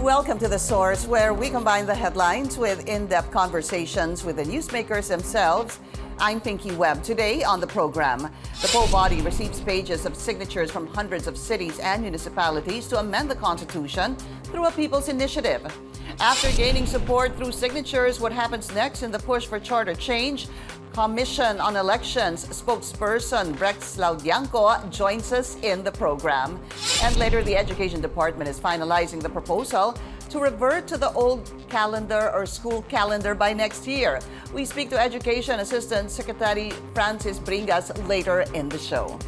Welcome to The Source, where we combine the headlines with in-depth conversations with the newsmakers themselves. I'm Pinky Webb. Today on the program, the poll body receives pages of signatures from hundreds of cities and municipalities to amend the Constitution through a people's initiative. After gaining support through signatures, what happens next in the push for charter change? Commission on Elections spokesperson Rex Laudiangco joins us in the program. And later, the Education Department is finalizing the proposal to revert to the old calendar or school calendar by next year. We speak to Education Assistant Secretary Francis Bringas later in the show.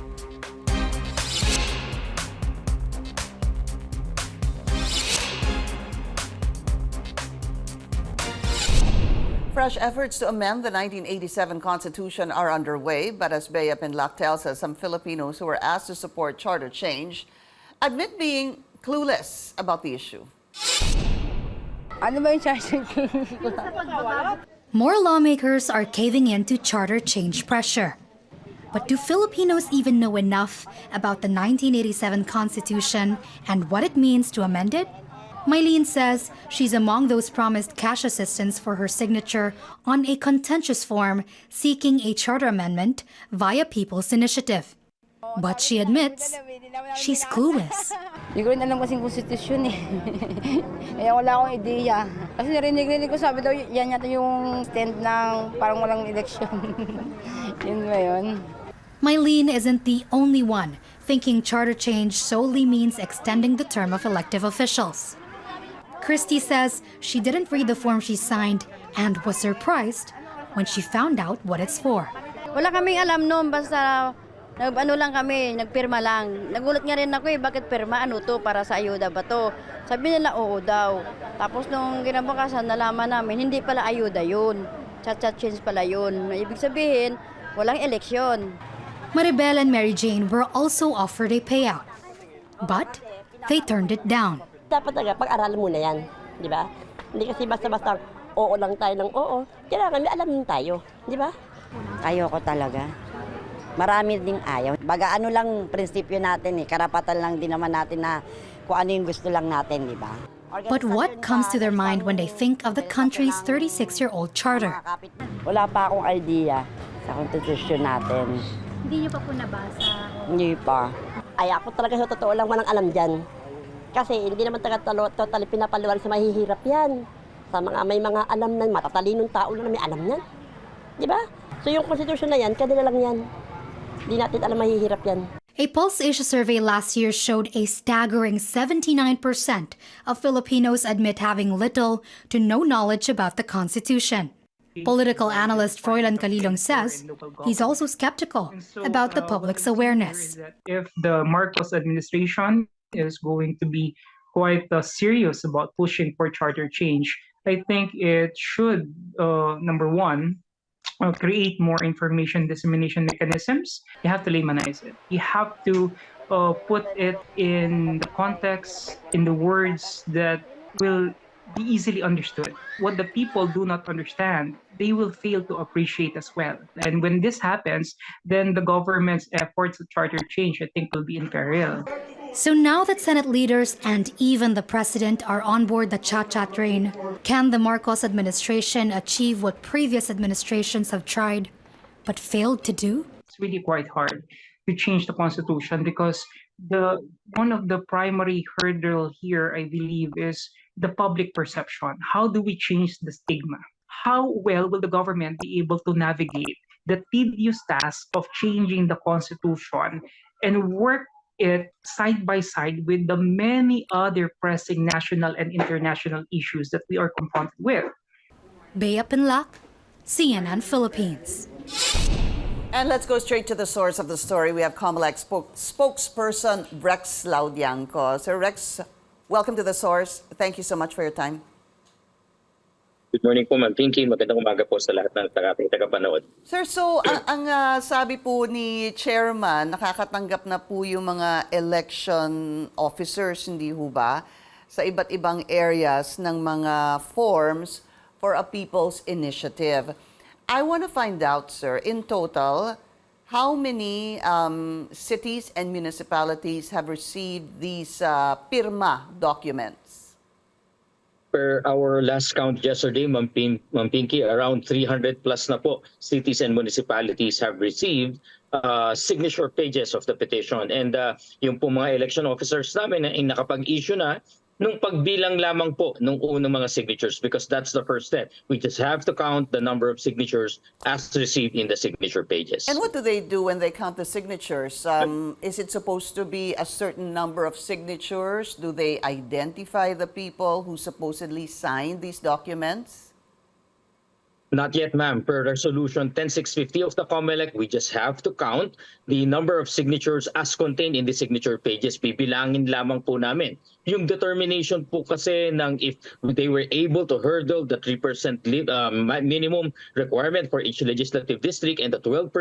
Fresh efforts to amend the 1987 Constitution are underway, but as Bea Pinlac tells us, some Filipinos who were asked to support charter change admit being clueless about the issue. More lawmakers are caving in to charter change pressure. But do Filipinos even know enough about the 1987 Constitution and what it means to amend it? Mylene says she's among those promised cash assistance for her signature on a contentious form seeking a charter amendment via People's Initiative. But she admits she's clueless. Hindi ko rin alam kasing konstitusyon eh. Kaya wala akong ideya. Kasi narinig ko sabi daw yan yata yung stand ng parang walang eleksyon. Yun ba yun? Mylene isn't the only one thinking charter change solely means extending the term of elective officials. Christy says she didn't read the form she signed and was surprised when she found out what it's for. Wala kaming alam noon, basta ano lang kami, nagpirma lang. Nagulat nga rin ako bakit pirma, ano to, para sa ayuda ba to? Sabi nila, oo daw. Tapos nung kinabukasan, nalaman namin, hindi pala ayuda yun. Chat-chat change pala yun. Ibig sabihin, walang eleksyon. Maribel and Mary Jane were also offered a payout, but they turned it down. Dapat talaga, pag-aralan muna yan, di ba? Hindi kasi basta-basta oo lang tayo ng oo. Kailangan may alam din tayo, di ba? Ayoko talaga. Marami ding ayaw. Baga ano lang prinsipyo natin eh, karapatan lang din naman natin na kung ano yung gusto lang natin, di ba? But what comes to their mind when they think of the country's 36-year-old charter? Wala pa akong idea sa konstitusyon natin. Hindi niyo pa po nabasa? Hindi pa. Ay ako talaga sa totoo lang walang alam dyan. Kasi hindi naman totally pinapaliwanag sa mahihirap yan. Sa mga may mga alam na, matatalinong tao na may alam yan. Di ba? So yung konstitusyon na yan, kanila lang yan. Hindi natin alam mahihirap yan. A Pulse Asia survey last year showed a staggering 79% of Filipinos admit having little to no knowledge about the Constitution. Political analyst Froilan Calilong says he's also skeptical about the public's awareness. If the Marcos administration is going to be quite serious about pushing for charter change, I think it should, number one, create more information dissemination mechanisms. You have to laymanize it. You have to put it in the context, in the words that will be easily understood. What the people do not understand, they will fail to appreciate as well. And when this happens, then the government's efforts to charter change, I think, will be in peril. So now that Senate leaders and even the president are on board the chat-chat train, can the Marcos administration achieve what previous administrations have tried but failed to do? It's really quite hard to change the Constitution because one of the primary hurdle here, I believe, is the public perception. How do we change the stigma? How well will the government be able to navigate the tedious task of changing the Constitution and work it side by side with the many other pressing national and international issues that we are confronted with? Bea Pinlac, CNN Philippines. And let's go straight to the source of the story. We have Comelec spokesperson Rex Laudiangco. Sir Rex, welcome to the source. Thank you so much for your time. Good morning po, Ma'am Pinky. Magandang umaga po sa lahat ng ating tagapanood. Sir, so ang sabi po ni Chairman, nakakatanggap na po yung mga election officers, hindi ho ba, sa iba't ibang areas ng mga forms for a people's initiative. I want to find out, sir, in total, how many cities and municipalities have received these PIRMA documents? Per our last count yesterday, Ma'am Pinky, around 300 plus na po cities and municipalities have received signature pages of the petition. And yung po mga election officers namin ay nakapag-issue na nung pagbilang lamang po nung unang mga signatures, because that's the first step. We just have to count the number of signatures as received in the signature pages. And what do they do when they count the signatures? Is it supposed to be a certain number of signatures? Do they identify the people who supposedly signed these documents? Not yet, ma'am. Per resolution 10650 of the Comelec, we just have to count the number of signatures as contained in the signature pages. Bibilangin lamang po namin. Yung determination po kasi ng if they were able to hurdle the 3% minimum requirement for each legislative district and the 12%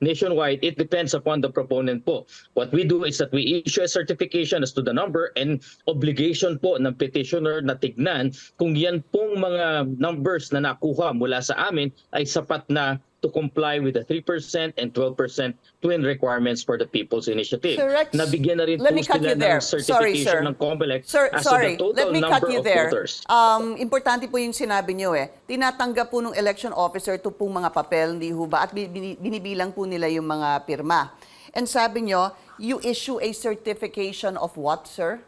nationwide, it depends upon the proponent po. What we do is that we issue a certification as to the number, and obligation po ng petitioner na tignan kung yan pong mga numbers na nakuha mula sa amin ay sapat na to comply with the 3% and 12% twin requirements for the People's Initiative. Sir Rex, nabigyan na rin let po me cut sila you there. ng certification ng Comelec as to the total let me cut number you of there. voters. Importante po yung sinabi nyo eh. Tinatanggap po ng election officer ito pong mga papel, hindi ho ba? At binibilang po nila yung mga pirma. And sabi nyo, you issue a certification of what, sir?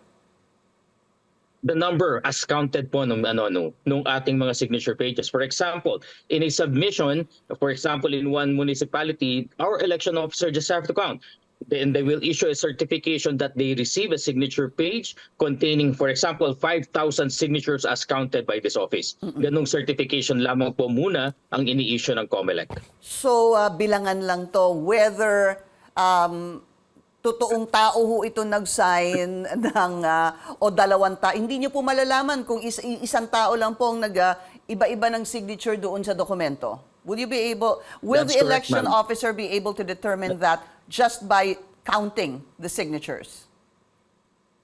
The number as counted po nung ating mga signature pages. For example, in a submission, for example, in one municipality, our election officer just have to count. Then they will issue a certification that they receive a signature page containing, for example, 5,000 signatures as counted by this office. Ganong certification lamang po muna ang ini-issue ng Comelec. So, bilangan lang to whether totoong tao ho ito nag-sign ng o dalawang tao. Hindi nyo po malalaman kung isang tao lang po ang iba-iba ng signature doon sa dokumento. Will That's the correct, election ma'am. officer be able to determine that just by counting the signatures?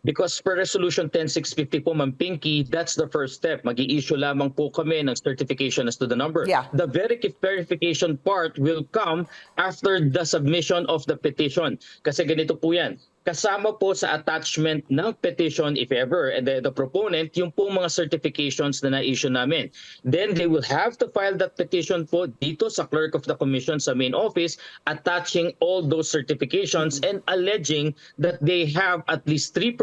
Because per resolution 10650 po, Ma'am Pinky, that's the first step. Mag-i-issue lamang po kami ng certification as to the number. Yeah. The verification part will come after the submission of the petition. Kasi ganito po yan. Kasama po sa attachment ng petition, if ever, and the proponent, yung po mga certifications na na-issue namin. Then they will have to file that petition po dito sa clerk of the commission sa main office, attaching all those certifications and alleging that they have at least 3%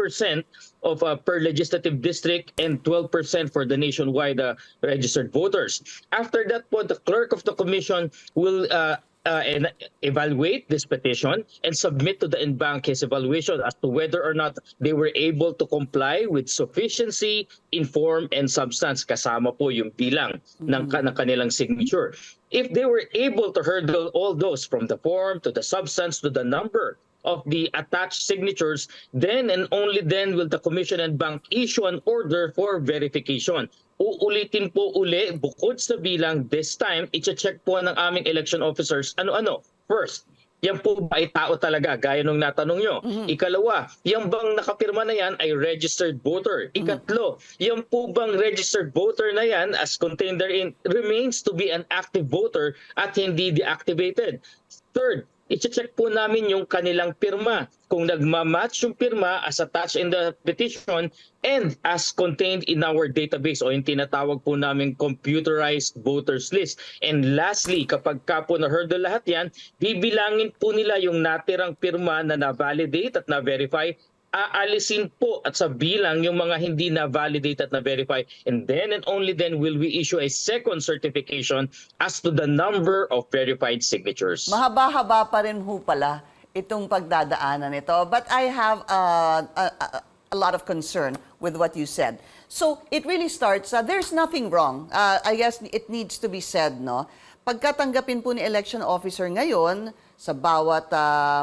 of per legislative district and 12% for the nationwide registered voters. After that po, the clerk of the commission will and evaluate this petition and submit to the en-banc his evaluation as to whether or not they were able to comply with sufficiency in form and substance, kasama po yung bilang ng kanilang signature. If they were able to hurdle all those from the form to the substance to the number of the attached signatures, then and only then will the commission and bank issue an order for verification. Uulitin po uli, bukod sa bilang, this time, i-check po ng aming election officers, ano-ano. First, yan po ba ay tao talaga, gaya nung natanong nyo? Ikalawa, yan bang nakapirma na yan ay registered voter? Ikatlo, yan po bang registered voter na yan, as contained therein, remains to be an active voter at hindi deactivated? Third, i-check po namin yung kanilang pirma. Kung nagmamatch yung pirma as attached in the petition and as contained in our database o yung tinatawag po namin computerized voters list. And lastly, kapag ka po na-hurdle lahat yan, bibilangin po nila yung natirang pirma na na-validate at na-verify, aalisin po at sa bilang yung mga hindi na-validate at na-verify. And then and only then will we issue a second certification as to the number of verified signatures. Mahaba-haba pa rin ho pala itong pagdadaanan nito. But I have a lot of concern with what you said. So it really starts, there's nothing wrong. I guess it needs to be said, no? Pagkatanggapin po ni election officer ngayon sa bawat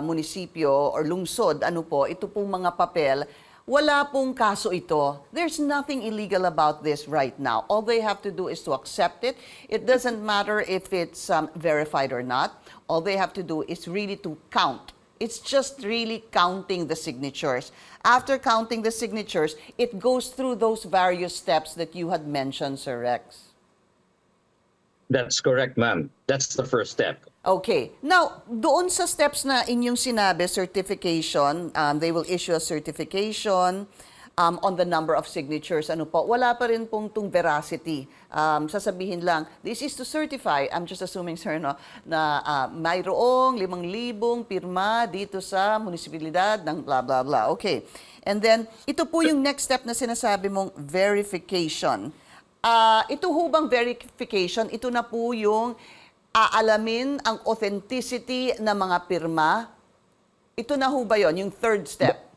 munisipyo or lungsod, ito pong mga papel, wala pong kaso ito. There's nothing illegal about this right now. All they have to do is to accept it. It doesn't matter if it's verified or not. All they have to do is really to count. It's just really counting the signatures. After counting the signatures, it goes through those various steps that you had mentioned, Sir Rex. That's correct, ma'am. That's the first step. Okay. Now, doon sa steps na inyong sinabi, certification, they will issue a certification. on the number of signatures. Ano po, wala pa rin pong tung veracity. Sasabihin lang, this is to certify, I'm just assuming, sir, no, na mayroong 5,000 pirma dito sa munisipalidad ng blah, blah, blah. Okay. And then, ito po yung next step na sinasabi mong verification. Ito ho bang verification, ito na po yung aalamin ang authenticity ng mga pirma? Ito na ho ba yun, yung third step?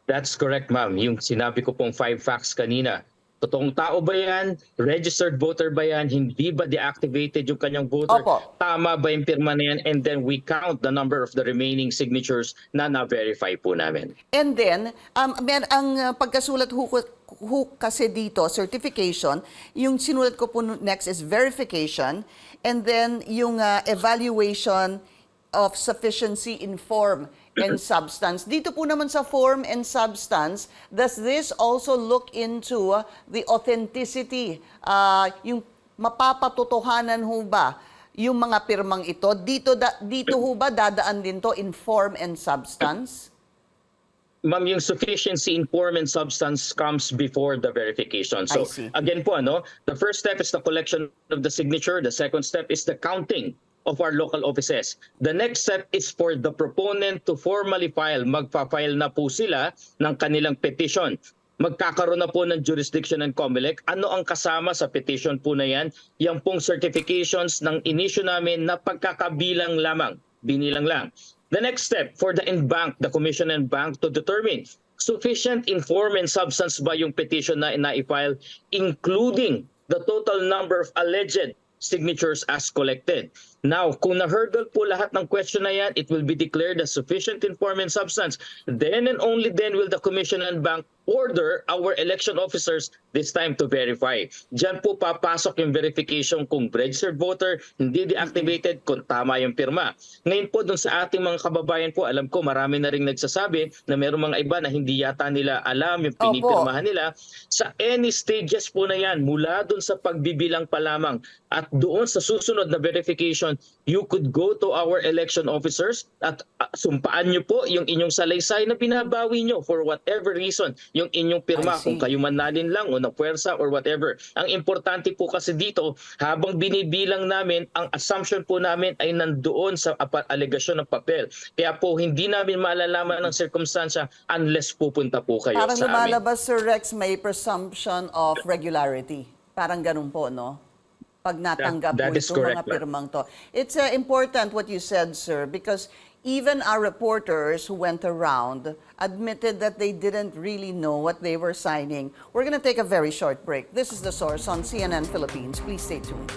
That's correct, ma'am. Yung sinabi ko pong 5 facts kanina. Totoong tao ba yan? Registered voter ba yan? Hindi ba deactivated yung kanyang voter? Opo. Tama ba yung pirma na yan? And then we count the number of the remaining signatures na na-verify po namin. And then, ang pagkasulat ho kasi dito, certification, yung sinulat ko po next is verification, and then yung evaluation of sufficiency in form and substance. Dito po naman sa form and substance, does this also look into the authenticity? Yung mapapatotohanan ho ba yung mga pirmang ito? Dito ho ba dadaan din to in form and substance? Ma'am, yung sufficiency in form and substance comes before the verification. I So see. again po, the first step is the collection of the signature. The second step is the counting of our local offices. The next step is for the proponent to formally file. Magpa-file na po sila ng kanilang petition. Magkakaroon na po ng jurisdiction ng Comelec. Ano ang kasama sa petition po na yan? Yan pong certifications ng inisyu namin na pagkakabilang lamang. Binilang lang. The next step for the in-bank, the commission and bank to determine sufficient in form and substance ba yung petition na i-file, including the total number of alleged signatures as collected. Now, kung na-hurdle po lahat ng question na yan, it will be declared as sufficient in form and substance. Then and only then will the commission and bank order our election officers this time to verify. Diyan po papasok yung verification kung registered voter, hindi deactivated, kung tama yung pirma. Ngayon po dun sa ating mga kababayan po, alam ko marami na rin nagsasabi na mayroong mga iba na hindi yata nila alam yung pinipirmahan nila. Sa any stages po na yan, mula dun sa pagbibilang pa lamang at doon sa susunod na verification, you could go to our election officers at sumpaan nyo po yung inyong salaysay na binabawi nyo for whatever reason, yung inyong pirma, kung kayo manalin lang o napuwersa or whatever. Ang importante po kasi dito, habang binibilang namin, ang assumption po namin ay nandoon sa alegasyon ng papel. Kaya po hindi namin malalaman ng circumstansya unless pupunta po kayo Parang sa amin. lumalabas, Sir Rex, may presumption of regularity. Parang ganun po, no? Pag natanggap That po is itong correct, mga pirmang to. It's important what you said, sir, because even our reporters who went around admitted that they didn't really know what they were signing. We're going to take a very short break. This is The Source on CNN Philippines. Please stay tuned.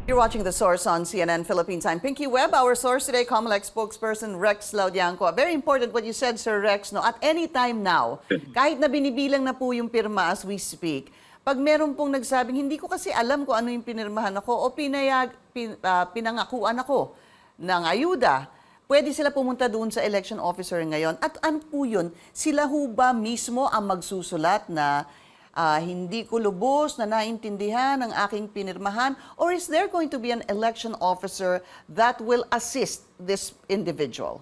You're watching The Source on CNN Philippines. I'm Pinky Webb. Our source today, Comelec spokesperson Rex Laudiangco. Very important what you said, Sir Rex. No? At any time now, kahit na binibilang na po yung pirma as we speak, pag meron pong nagsabing, hindi ko kasi alam kung ano yung pinirmahan ako o pinangakuan ako ng ayuda, pwede sila pumunta doon sa election officer ngayon. At ano po yun? Sila ho ba mismo ang magsusulat na hindi ko lubos na naintindihan ang aking pinirmahan? Or is there going to be an election officer that will assist this individual?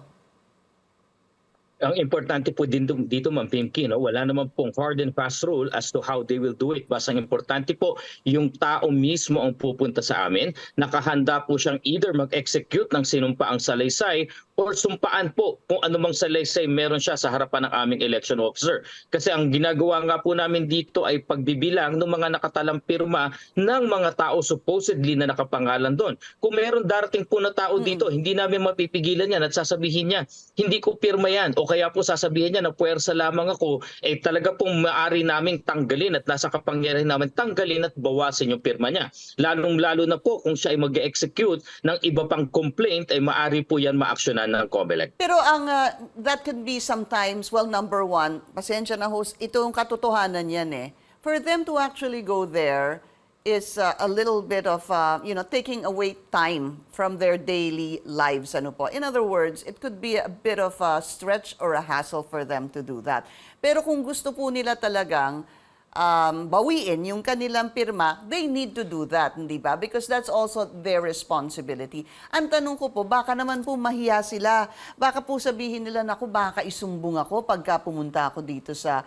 Ang importante po din dito, Ma'am Pimky, wala naman pong hard and fast rule as to how they will do it. Basta ang importante po, yung tao mismo ang pupunta sa amin. Nakahanda po siyang either mag-execute ng sinumpaang salaysay or sumpaan po kung anumang salaysay meron siya sa harapan ng aming election officer. Kasi ang ginagawa nga po namin dito ay pagbibilang ng mga nakatalang pirma ng mga tao supposedly na nakapangalan doon. Kung meron darating po na tao dito, hindi namin mapipigilan yan at sasabihin niya, hindi ko pirma yan. O kaya po sasabihin niya na puwersa lamang ako, talaga pong maaari naming tanggalin at nasa kapangyarihan namin tanggalin at bawasin yung pirma niya. Lalong-lalo na po kung siya ay mag-execute ng iba pang complaint, ay maaari po yan ma-actionan ng Comelec. Pero ang that could be sometimes, well, number one, pasensya na host, ito yung katotohanan yan eh. For them to actually go there is a little bit of, taking away time from their daily lives. Ano po. In other words, it could be a bit of a stretch or a hassle for them to do that. Pero kung gusto po nila talagang bawiin yung kanilang pirma, they need to do that, hindi ba? Because that's also their responsibility. Ang tanong ko po, baka naman po mahiya sila. Baka po sabihin nila, naku, baka isumbong ako pagka pumunta ako dito sa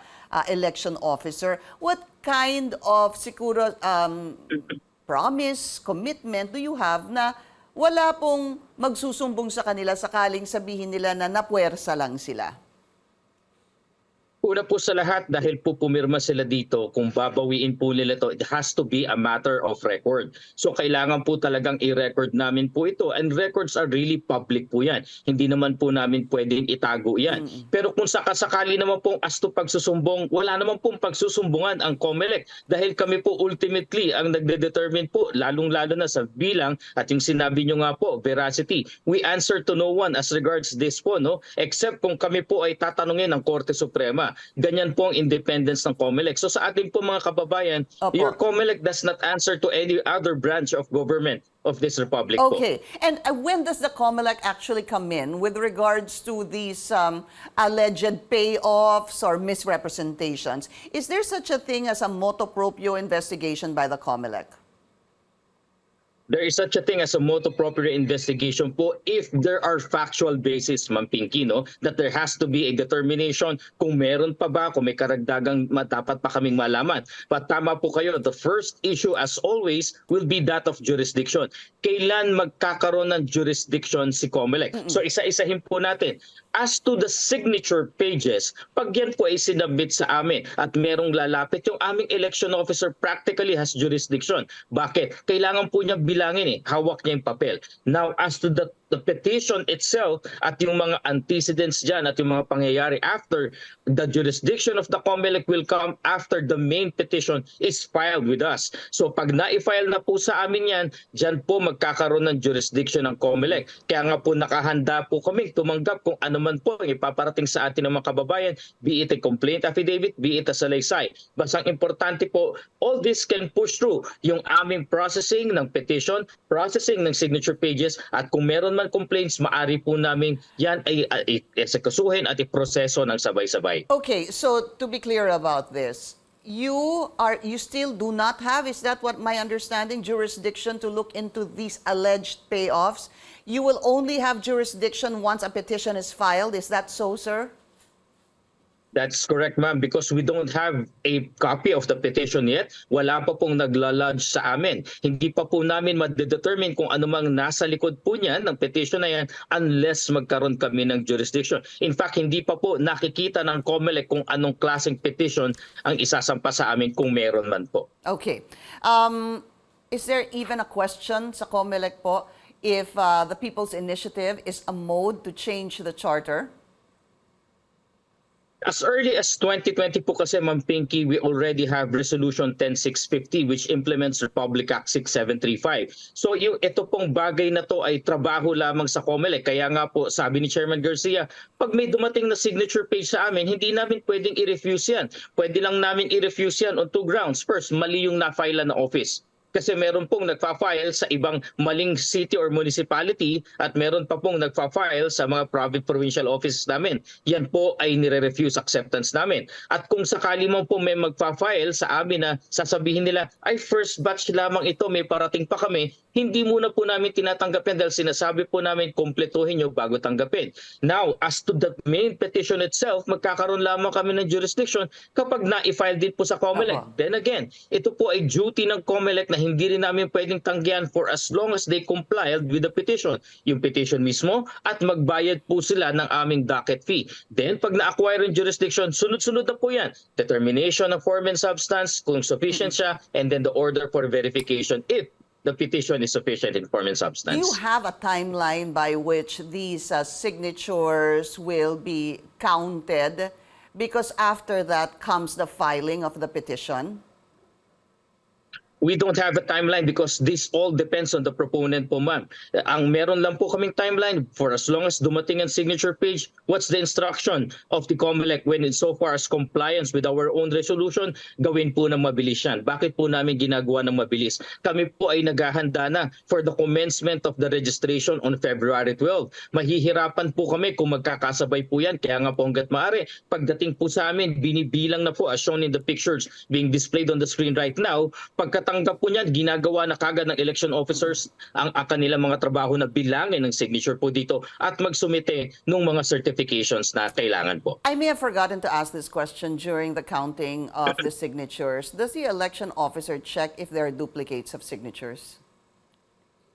election officer. What kind of siguro promise, commitment do you have na wala pong magsusumbong sa kanila sakaling sabihin nila na napuwersa lang sila? Una po sa lahat, dahil po pumirma sila dito, kung babawiin po nila to, it has to be a matter of record. So kailangan po talagang i-record namin po ito. And records are really public po yan. Hindi naman po namin pwedeng itago yan. Pero kung sakasakali naman pong as to pagsusumbong, wala naman pong pagsusumbungan ang Comelec. Dahil kami po ultimately ang nagde-determine po, lalong-lalo na sa bilang at yung sinabi nyo nga po, veracity. We answer to no one as regards this po, no? Except kung kami po ay tatanungin ng Korte Suprema. Ganyan po ang independence ng Comelec. So sa ating po mga kababayan, your Comelec does not answer to any other branch of government of this republic po. Okay. And when does the Comelec actually come in with regards to these alleged payoffs or misrepresentations? Is there such a thing as a motu proprio investigation by the Comelec? There is such a thing as a motu proprio investigation po if there are factual basis, Ma'am Pinky, no, that there has to be a determination kung meron pa ba, kung may karagdagang dapat pa kaming malaman. But tama po kayo, the first issue as always will be that of jurisdiction. Kailan magkakaroon ng jurisdiction si Comelec? So isa-isahin po natin. As to the signature pages, pag yan po ay sinabit sa amin at merong lalapit, yung aming election officer practically has jurisdiction. Bakit? Kailangan po niya bilangin hawak niya yung papel. Now, as to the petition itself at yung mga antecedents dyan at yung mga pangyayari after, the jurisdiction of the Comelec will come after the main petition is filed with us. So pag na-file na po sa amin yan, dyan po magkakaroon ng jurisdiction ng Comelec. Kaya nga po nakahanda po kami tumanggap kung ano man po ang ipaparating sa atin ng mga kababayan, be it a complaint affidavit, be it a salaysay. Basta ang importante po, all this can push through yung aming processing ng petition, processing ng signature pages, at kung meron man complaints, maari po namin yan ay esekasuhin at iproseso ng sabay-sabay. Okay, so to be clear about this, you still do not have, is that what my understanding, jurisdiction to look into these alleged payoffs? You will only have jurisdiction once a petition is filed. Is that so, sir? That's correct, ma'am, because we don't have a copy of the petition yet. Wala pa pong nagla-lodge sa amin. Hindi pa po namin ma-determine kung ano mang nasa likod po niyan ng petition na yan unless magkaroon kami ng jurisdiction. In fact, hindi pa po nakikita ng Comelec kung anong klaseng petition ang isasampa sa amin kung meron man po. Okay. Is there even a question sa Comelec po if the People's Initiative is a mode to change the charter? As early as 2020 po kasi, Ma'am Pinky, we already have Resolution 10650 which implements Republic Act 6735. So ito pong bagay na to ay trabaho lamang sa Comelec. Kaya nga po, sabi ni Chairman Garcia, pag may dumating na signature page sa amin, hindi namin pwedeng i-refuse yan. Pwede lang namin i-refuse yan on two grounds. First, mali yung na-file na office. Kasi meron pong nagfa-file sa ibang maling city or municipality at meron pa pong nagfa-file sa mga provincial offices namin. Yan po ay nire-refuse acceptance namin. At kung sakali mo po may magfa-file sa amin na sasabihin nila, ay first batch lamang ito, may parating pa kami, hindi muna po namin tinatanggapin dahil sinasabi po namin kumpletuhin nyo bago tanggapin. Now, as to the main petition itself, magkakaroon lamang kami ng jurisdiction kapag na-file din po sa Comelec. Then again, ito po ay duty ng Comelec na hindi rin namin pwedeng tanggihan for as long as they complied with the petition. Yung petition mismo at magbayad po sila ng aming docket fee. Then pag na-acquire yung jurisdiction, sunod-sunod na po yan. Determination of form and substance, kung sufficient siya, and then the order for verification if the petition is sufficient in form and substance. Do you have a timeline by which these signatures will be counted? Because after that comes the filing of the petition. We don't have a timeline because this all depends on the proponent po, ma'am. Ang meron lang po kaming timeline for as long as dumating ang signature page, what's the instruction of the Comelec when it's so far as compliance with our own resolution, gawin po ng mabilis yan. Bakit po namin ginagawa ng mabilis? Kami po ay naghahanda na for the commencement of the registration on February 12. Mahihirapan po kami kung magkakasabay po yan. Kaya nga po hanggat maaari, pagdating po sa amin, binibilang na po as shown in the pictures being displayed on the screen right now. Pagkatanggap po niyan, ginagawa na kagad ng election officers ang kanilang mga trabaho na bilangin ng signature po dito at magsumite ng mga certifications na kailangan po. I may have forgotten to ask this question during the counting of the signatures. Does the election officer check if there are duplicates of signatures?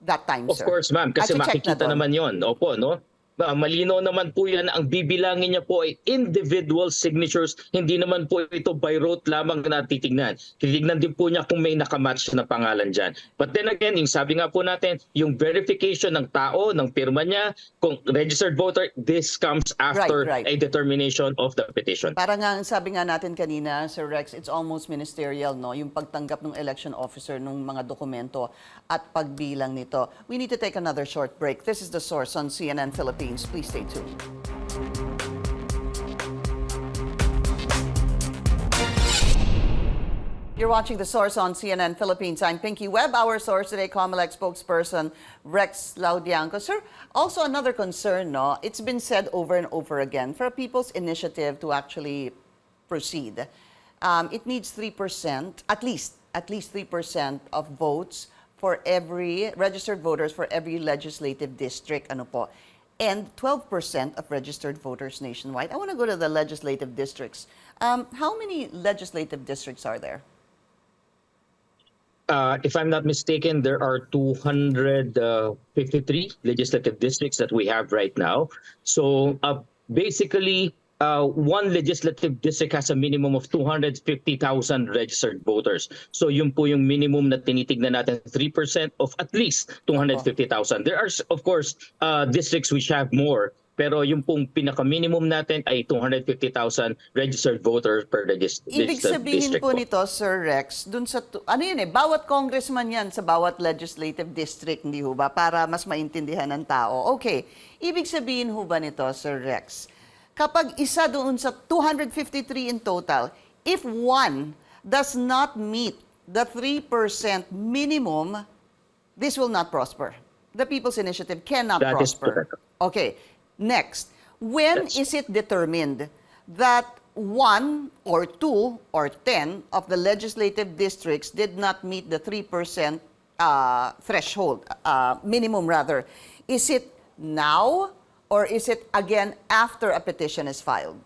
That time, Of sir. course, ma'am, kasi At-check na makikita doon. naman yon. Opo, no? Malino naman po yan, ang bibilangin niya po ay individual signatures, hindi naman po ito by rote lamang na titignan. Titignan din po niya kung may nakamatch na pangalan dyan. But then again, yung sabi nga po natin, yung verification ng tao, ng pirma niya, kung registered voter, this comes after Right. a determination of the petition. Para nga, sabi nga natin kanina, Sir Rex, it's almost ministerial, no? Yung pagtanggap ng election officer ng mga dokumento at pagbilang nito. We need to take another short break. This is The Source on CNN Philippines. Please stay tuned. You're watching The Source on CNN Philippines. I'm Pinky Webb. Our source today, Comelec spokesperson Rex Laudiangco. Sir, also another concern, no? It's been said over and over again, for a people's initiative to actually proceed, it needs 3%, at least 3% of votes for every registered voters for every legislative district, ano po, and 12% of registered voters nationwide. I want to go to the legislative districts. How many legislative districts are there? If I'm not mistaken, there are 253 legislative districts that we have right now. So basically, one legislative district has a minimum of 250,000 registered voters. So yun po yung minimum na tinitignan natin, 3% of at least 250,000. There are, of course, districts which have more. Pero yung pong pinaka-minimum natin ay 250,000 registered voters per Ibig registered sabihin district po nito, Sir Rex, dun sa, ano yun bawat congressman yan sa bawat legislative district, hindi ho ba? Para mas maintindihan ng tao. Okay, ibig sabihin ho ba nito, Sir Rex, kapag isa doon sa 253 in total, if one does not meet the 3% minimum, this will not prosper. The People's Initiative cannot That is prosper. correct. Okay. Next, when is it determined that 1 or 2 or 10 of the legislative districts did not meet the 3% threshold, minimum rather? Is it now or is it again after a petition is filed?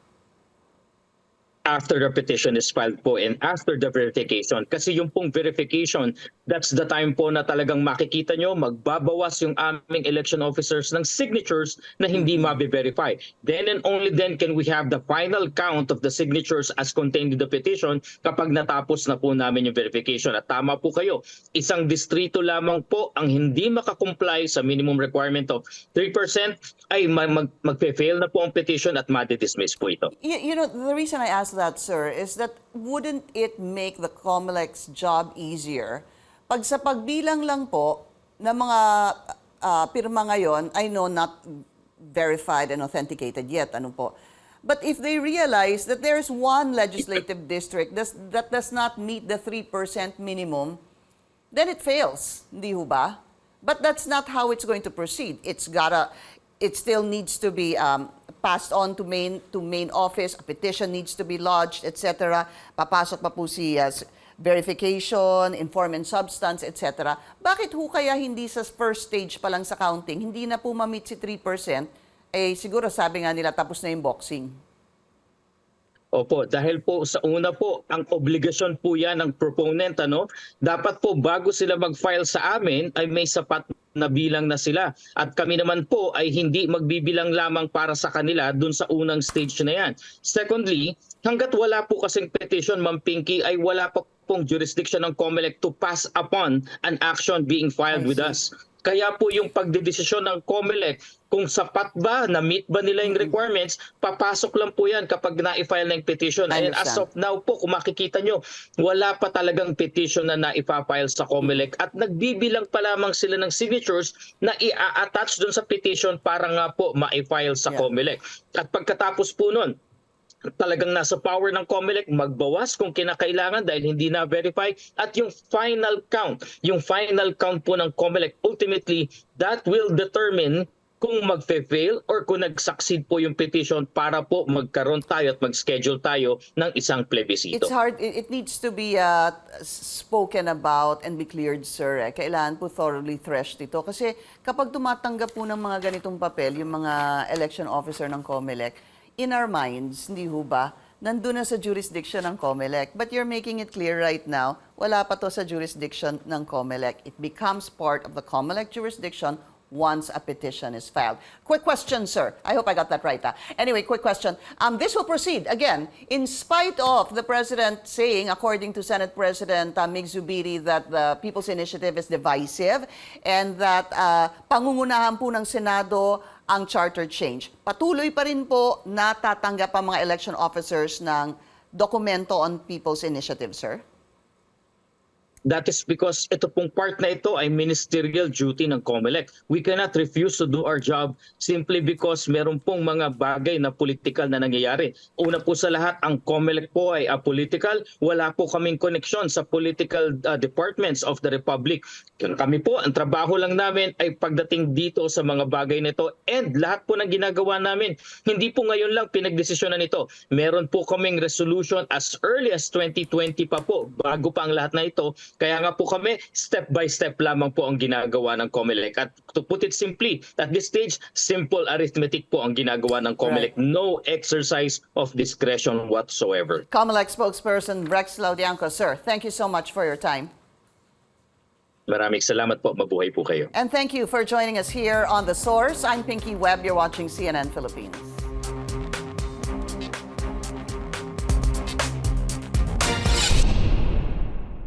After the petition is filed po and after the verification. Kasi yung pong verification, that's the time po na talagang makikita nyo, magbabawas yung aming election officers ng signatures na hindi mabe-verify. Then and only then can we have the final count of the signatures as contained in the petition kapag natapos na po namin yung verification. At tama po kayo, isang distrito lamang po ang hindi makakomply sa minimum requirement of 3% ay magpe-fail na po ang petition at madi-dismiss po ito. You know, the reason I ask that, sir, is that wouldn't it make the Comelec's job easier pag sa pagbilang lang po ng mga pirma ngayon, I know not verified and authenticated yet, ano po, but if they realize that there's one legislative district that does not meet the 3% minimum, then it fails, hindi ho ba? But that's not how it's going to proceed. It still needs to be passed on to main office, a petition needs to be lodged, etc. Papasok pa po si verification, inform and substance, etc. Bakit ho kaya hindi sa first stage pa lang sa counting, hindi na po ma-meet si 3%, eh siguro sabi nga nila tapos na yung boxing. Opo, dahil po sa una po, ang obligasyon po yan ng proponent, dapat po bago sila mag-file sa amin ay may sapat na bilang na sila. At kami naman po ay hindi magbibilang lamang para sa kanila dun sa unang stage na yan. Secondly, hanggat wala po kasing petition, Ma'am Pinky, ay wala pa pong jurisdiction ng Comelec to pass upon an action being filed with us. Kaya po yung pagdedesisyon ng Comelec, kung sapat ba, na-meet ba nila yung requirements, papasok lang po yan kapag na-file na yung petition. I And as understand. of now po, kung makikita nyo, wala pa talagang petition na na-file sa Comelec at nagbibilang pa lamang sila ng signatures na i-attach dun sa petition para nga po ma-file sa Yeah. Comelec. At pagkatapos po nun, talagang nasa power ng Comelec magbawas kung kinakailangan dahil hindi na-verify at yung final count po ng Comelec, ultimately, that will determine kung magfe-fail or kung nag-succeed po yung petition para po magkaroon tayo at mag-schedule tayo ng isang plebiscito. It's hard. It needs to be spoken about and be cleared, sir. Kailangan po thoroughly threshed ito. Kasi kapag tumatanggap po ng mga ganitong papel, yung mga election officer ng Comelec, in our minds, hindi ho ba, nandun na sa jurisdiction ng Comelec. But you're making it clear right now, wala pa to sa jurisdiction ng Comelec. It becomes part of the Comelec jurisdiction once a petition is filed. Quick question, sir. I hope I got that right. Anyway, quick question. This will proceed, again, in spite of the President saying, according to Senate President Mig Zubiri, that the People's Initiative is divisive and that pangungunahan po ng Senado ang charter change. Patuloy pa rin po natatanggap ang mga election officers ng dokumento on People's Initiative, sir? That is because ito pong part na ito ay ministerial duty ng Comelec. We cannot refuse to do our job simply because meron pong mga bagay na political na nangyayari. Una po sa lahat, ang Comelec po ay apolitical. Wala po kaming koneksyon sa political departments of the Republic. Kami po, ang trabaho lang namin ay pagdating dito sa mga bagay nito and lahat po ng ginagawa namin. Hindi po ngayon lang pinagdesisyonan ito. Meron po kaming resolution as early as 2020 pa po, bago pa ang lahat na ito. Kaya nga po kami, step by step lamang po ang ginagawa ng Comelec. At to put it simply, at this stage, simple arithmetic po ang ginagawa ng Comelec. Right. No exercise of discretion whatsoever. Comelec spokesperson Rex Laudiangco, sir, thank you so much for your time. Maraming salamat po. Mabuhay po kayo. And thank you for joining us here on The Source. I'm Pinky Webb. You're watching CNN Philippines.